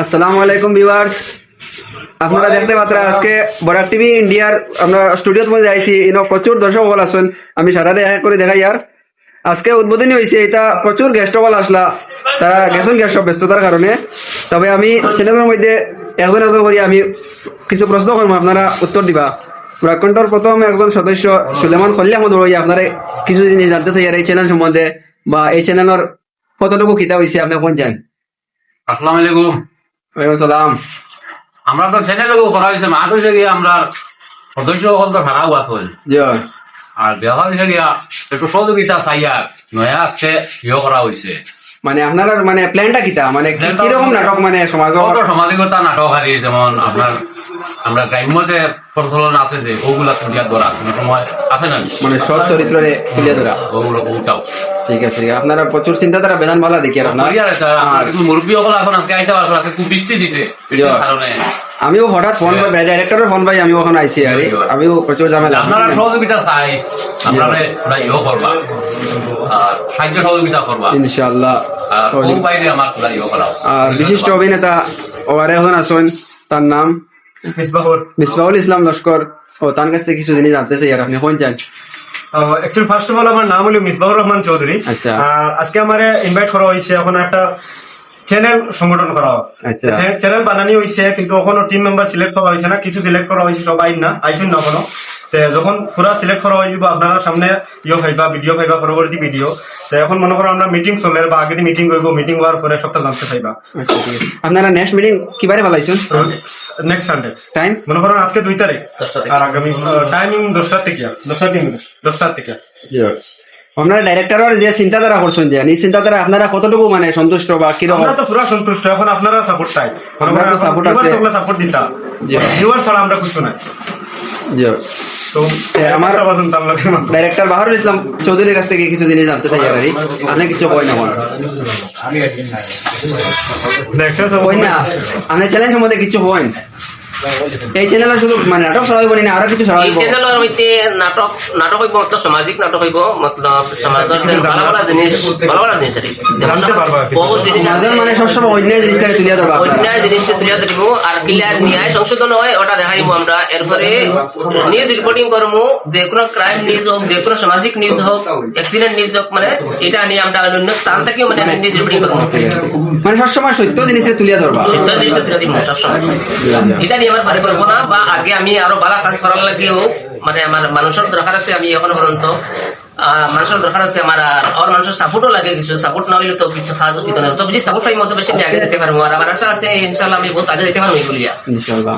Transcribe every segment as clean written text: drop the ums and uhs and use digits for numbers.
আসসালামু আলাইকুম ভিউয়ার্স, আপনারা দেখতে পাচ্ছেন আজকে বরাক টিভি ইন্ডিয়ার আমরা স্টুডিওর মধ্যে আইছি। ইনো প্রচুর দর্শক হল আছেন, আমি সারারে এক করে দেখাই। আর আজকে উদ্বোধনী হয়েছে, এটা প্রচুর গেস্ট হল আসলা, তারা গেছেন গেস্ট ব্যস্ততার কারণে। তবে আমি চ্যানেলের মধ্যে একজন একজন করি আমি কিছু প্রশ্ন করবো, আপনারা উত্তর দিবা। ব্রাককণ্ঠর প্রথম একজন সদস্য সুলেমান খল্লি আহমদ বড়, আপনারা কিছু জিনিস জানতে চাই আর এই চ্যানেল সম্বন্ধে, বা এই চ্যানেলের কতটুকু খিতা হয়েছে আপনি কোন চান? আসসালামু আলাইকুম। ওয়ালাইকুম সালাম। আমরা তো চ্যানেল করা হয়েছে, মা হয়েছে গিয়ে আমরা সদস্য সকল তো ভাড়া হওয়া হল, জয়। আর দেখা হয়েছে গিয়া একটু সহযোগিতা চাইয়া নয়া আসছে ইয়ে করা হয়েছে। মানে আপনার মানে প্ল্যানটা কিটা, মানে কিরকম নাটক, মানে সমাজ কত সামাজিকতা নাটক আর যেমন আপনার আমরা গ্রাম্যতে প্রচলন আছে যে ওগুলা তুলিয়া ধরা কোনো সময় আছে না, মানে সৎ চরিত্রে তুলে ধরা, ওগুলো ওটাও ঠিক আছে। আপনারা প্রচুর চিন্তাধারা বেদান ভালো দেখি। আর আপনার মুরব্বী সকল এখন আজকে আইতে পারছো, আজকে খুব বৃষ্টি দিছে কারণে আমিও হঠাৎ ফোন পাই, ডাইরেক্টরের ফোন পাই, আমিও ওখানে আইসি। আর আমিও প্রচুর ঝামেলা। আপনারা সহযোগিতা চাই, আপনারা ইয়ে করবা আর সাহায্য সহযোগিতা করবা ইনশাআল্লাহ। আর বাইরে আমার ইয়ে করা। আর বিশিষ্ট অভিনেতা ওয়ারে এখন আছেন, তার নাম মিসবাহুল ইসলাম লস্কর। ও তার কাছ থেকে কিছু জিনিস জানতে চাই, আর আপনি কোন চান? অ্যাকচুয়ালি ফার্স্ট অফ অল আমার নাম হলো মিসবাহুর রহমান চৌধুরী। আচ্ছা। আজকে আমার ইনভাইট করা হয়েছে, এখন একটা চ্যানেল সংগঠন করা হয়। আচ্ছা। চ্যানেল বানানি হয়েছে, কিন্তু এখনো টিম মেম্বার সিলেক্ট করা হয়েছে না, কিছু সিলেক্ট করা হয়েছে, সব আইসুন না কোনো। যখন পুরা সিলেক্ট করা হয়ে যাব আপনারা সামনে ইয়ে খাইবা, ভিডিও খাইবা, পরবর্তী ভিডিও। তো এখন মনে করো আমরা মিটিং চলে, বা আগে মিটিং করবো, মিটিং হওয়ার পরে সপ্তাহ জানতে চাইবা। আপনারা নেক্সট মিটিং কিবারে ফেলাইছেন? নেক্সট সানডে টাইম মনে করেন আজকে 2 তারিখ, আর আগামী টাইমিং 10টা থেকে 10টা থেকে। আপনারা ডাইরেক্টরের যে চিন্তাধারা করছেন, যে এই চিন্তাধারা আপনারা কতটুকু মানে সন্তুষ্ট বা কিরকম? আমরা তো পুরো সন্তুষ্ট, এখন আপনারা সাপোর্ট চাই। আমরা তো সাপোর্ট আছে, সাপোর্ট দিতা, ভিউয়ার ছাড়া আমরা কিছু নাই। জি। তো আমার ডাইরেক্টর বাহারুল ইসলাম চৌধুরীর কাছ থেকে কিছু জিনিস জানতে চাই। আর আপনি কিছু কই না, কই না আপনি চ্যালেঞ্জ সম্বন্ধে কিছু হন? এই চ্যানেলের শুধু মানে নাটক ছড়া হইব না, আরো কিছু ছড়া হইব? এই চ্যানেলের মধ্যে নাটক হইব, মতলব সামাজিক নাটক হইব, মতলব সমাজের ভালো ভালো জিনিস বহুত জিনিস আছে, মানে সবসময় অন্যায় জিনিসটা তুলিয়া ধরবা, অন্যায় জিনিসটা তুলিয়া ধরব, আর ক্লিয়ার ন্যায় সংশোধন হয় ওটা দেখাইবো আমরা। এরপরে নিউজ রিপোর্টিং করবো, যে কোনো ক্রাইম নিউজ হোক, যে কোনো সামাজিক নিউজ হোক, অ্যাক্সিডেন্ট নিউজ হোক, মানে এটা নিয়ে আমরা অন্য স্থান থেকে মানে নিউজ রিপোর্টিং করবো, মানে সবসময় সত্য জিনিসটা তুলিয়া ধরবা, সত্য জিনিসটা তুলে দিব সবসময়। এটা নিয়ে আমার পরিকল্পনা, বা আগে আমি আরো ভালো কাজ করার লাগেও মানে আমার মানুষের দরকার আছে। আমি এখনো পর্যন্ত মানুষের দরকার আছে আমার, আর মানুষের সাপোর্টও লাগে, কিছু সাপোর্ট না হইলে তো কিছু কাজ হইতো না। তো বেশি সাপোর্ট পাই মতো বেশি আগে যেতে পারবো, আর আমার আশা আছে ইনশাআল্লাহ আমি বহুত আগে যেতে পারবো বলিয়া ইনশাআল্লাহ।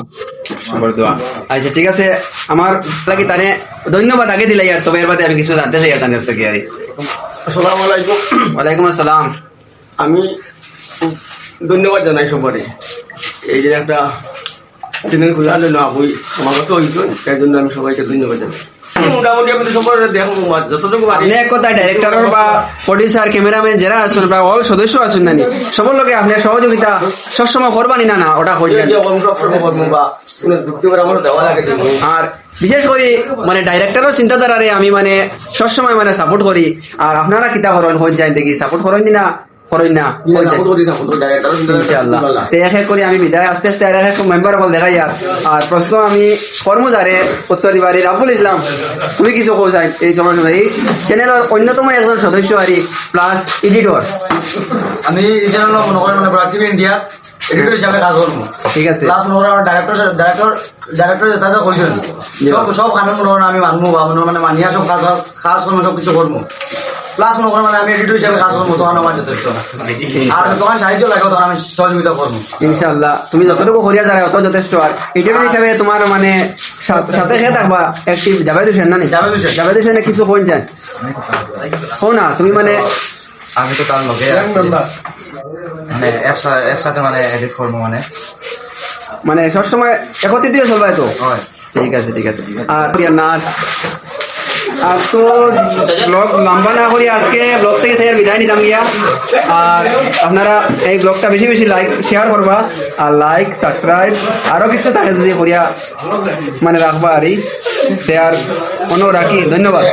আচ্ছা ঠিক আছে, আমার লাগি তানে ধন্যবাদ আগে দিলাই। আর তবে এর বাদে আমি কিছু জানতে চাই তার কাছ থেকে। আর আসসালামু আলাইকুম। ওয়ালাইকুম আসসালাম। আমি খুব ধন্যবাদ জানাই সবারই, এই যে একটা চ্যানেল খোলার জন্য আপনি আমার মতো হইতো, তাই জন্য আমি সবাইকে ধন্যবাদ জানাই। মোটামুটি আমি সবার দেখো যতটুকু আপনি এক কথা ডাইরেক্টর বা প্রডিউসার ক্যামেরাম্যান যারা আছেন বা অল সদস্য আছেন নানি সবার লোকে আপনি সহযোগিতা সবসময় করবানি না? না ওটা করবেন আর বিশেষ করে মানে ডাইরেক্টরের চিন্তাধারারে আমি মানে সবসময় মানে সাপোর্ট করি। আর আপনারা কিতা করেন হয়ে যায় দেখি, সাপোর্ট করেন না করেন না ইনশাআল্লাহ। এক এক করে আমি বিদায় আস্তে আস্তে আর এক মেম্বার হল দেখাই। আর প্রশ্ন আমি কর্মচারে উত্তর দিবারি। রাব্বুল ইসলাম তুমি কিছু কো চাই এই সময়? এই চ্যানেলের অন্যতম একজন সদস্য আরি প্লাস এডিটর। আমি এই চ্যানেল মনে করেন মানে বরাক টিভি ইন্ডিয়া এডিটর হিসাবে কাজ করবো, ঠিক আছে। প্লাস মনে করেন ডাইরেক্টর যেটা কইছেন সব কারণ মনে করেন আমি মানবো, বা মনে মানে মানিয়া সব কাজ করবো, সব কিছু করবো। প্লাস মনে করেন মানে আমি এডিটর হিসাবে কাজ করবো, তখন আমার যথেষ্ট। আর তখন সাহায্য লাগে, তখন আমি সহযোগিতা করবো ইনশাআল্লাহ। তুমি যতটুকু করিয়া যারা অত যথেষ্ট। আর এডিটর হিসাবে তোমার মানে সাথে খেয়ে থাকবা একটি জাভেদ হোসেন না? জাভেদ হোসেনে কিছু কোন চান হো না তুমি? মানে আমি তো তার লগে মানে একসাথে মানে এডিট করবো, মানে সবসময় একত্রিত চলবা তো? ঠিক আছে ঠিক আছে। আর না আর তো ব্লগ লম্বা না করি আজকে ব্লগ থেকে সেই বিদায় নিতাম গিয়া। আর আপনারা এই ব্লগটা বেশি বেশি লাইক শেয়ার করবা, আর লাইক সাবস্ক্রাইব আরো কিছু থাকে যদি করিয়া মানে রাখবা। আর আর কোনো রাখি ধন্যবাদ।